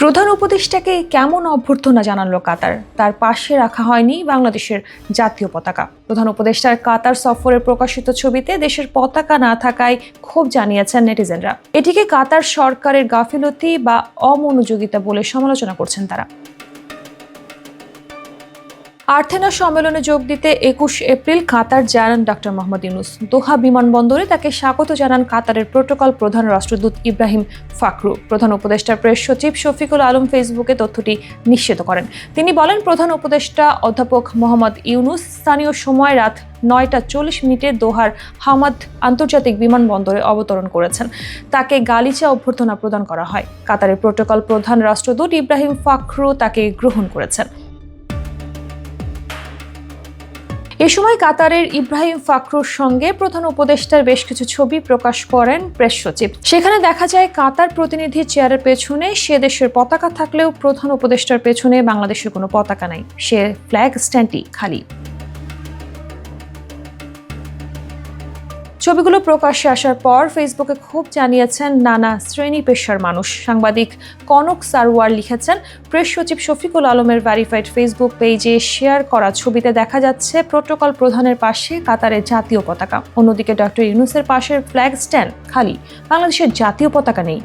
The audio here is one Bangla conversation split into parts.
প্রধান উপদেষ্টাকে কেমন অভ্যর্থনা জানালো কাতার? তার পাশে রাখা হয়নি বাংলাদেশের জাতীয় পতাকা। প্রধান উপদেষ্টার কাতার সফরে প্রকাশিত ছবিতে দেশের পতাকা না থাকায় ক্ষোভ জানিয়েছেন নেটিজেনরা। এটিকে কাতার সরকারের গাফিলতি বা অমনোযোগিতা বলে সমালোচনা করছেন তারা। আর্থেনা সম্মেলনে যোগ দিতে ২১ এপ্রিল কাতার যান ডক্টর মোহাম্মদ ইউনূস। দোহা বিমানবন্দরে তাকে স্বাগত জানান কাতারের প্রোটোকল প্রধান রাষ্ট্রদূত ইব্রাহিম ফাখরু। প্রধান উপদেষ্টার প্রেস সচিব শফিকুল আলম ফেসবুকে তথ্যটি নিশ্চিত করেন। তিনি বলেন, প্রধান উপদেষ্টা অধ্যাপক মোহাম্মদ ইউনূস স্থানীয় সময় রাত ৯টা ৪০ দোহার হামাদ আন্তর্জাতিক বিমানবন্দরে অবতরণ করেছেন। তাকে গালিচা অভ্যর্থনা প্রদান করা হয়। কাতারের প্রোটোকল প্রধান রাষ্ট্রদূত ইব্রাহিম ফাখরু তাকে গ্রহণ করেছেন। এ সময় কাতারের ইব্রাহিম ফাখরুর সঙ্গে প্রধান উপদেষ্টার বেশ কিছু ছবি প্রকাশ করেন প্রেস সচিব। সেখানে দেখা যায় কাতার প্রতিনিধির চেয়ারের পেছনে সে দেশের পতাকা থাকলেও প্রধান উপদেষ্টার পেছনে বাংলাদেশের কোনো পতাকা নাই। সে ফ্ল্যাগ স্ট্যান্ডটি খালি। ছবিগুলো প্রকাশ্যে আসার পর ফেসবুকে ক্ষোভ জানিয়েছেন নানা শ্রেণী পেশার মানুষ। সাংবাদিক কনক সারওয়ার লিখেছেন, প্রেস সচিব শফিকুল আলমের ভেরিফাইড ফেসবুক পেজে শেয়ার করা ছবিতে দেখা যাচ্ছে প্রোটোকল প্রধানের পাশে কাতারের জাতীয় পতাকা। অন্যদিকে ডক্টর ইউনূসের পাশের ফ্ল্যাগ স্ট্যান্ড খালি। বাংলাদেশের জাতীয় পতাকা নেই।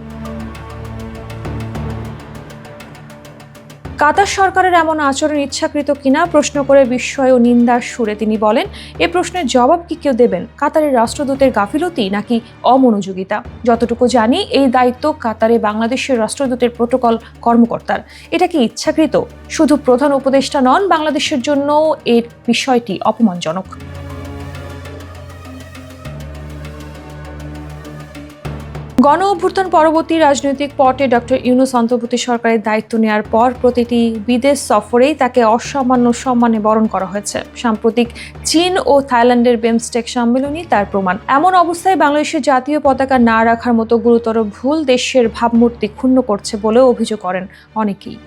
কাতার সরকারের এমন আচরণ ইচ্ছাকৃত কিনা প্রশ্ন করে বিস্ময় ও নিন্দার সুরে তিনি বলেন, এ প্রশ্নের জবাব কি কেউ দেবেন? কাতারের রাষ্ট্রদূতের গাফিলতি নাকি অমনোযোগিতা? যতটুকু জানি, এই দায়িত্ব কাতারে বাংলাদেশের রাষ্ট্রদূতের প্রোটোকল কর্মকর্তার। এটা কি ইচ্ছাকৃত? শুধু প্রধান উপদেষ্টা নন, বাংলাদেশের জন্য এর বিষয়টি অপমানজনক। গণ অভ্যুত্থান পরবর্তী রাজনৈতিক পটে ডক্টর ইউনূস অন্তর্বর্তী সরকারের দায়িত্ব নেওয়ার পর প্রতিটি বিদেশ সফরেই তাকে অসামান্য সম্মানে বরণ করা হয়েছে। সাম্প্রতিক চীন ও থাইল্যান্ডের বিমস্টেক সম্মেলনই তার প্রমাণ। এমন অবস্থায় বাংলাদেশের জাতীয় পতাকা না রাখার মতো গুরুতর ভুল দেশের ভাবমূর্তি ক্ষুণ্ণ করছে বলেও অভিযোগ করেন অনেকেই।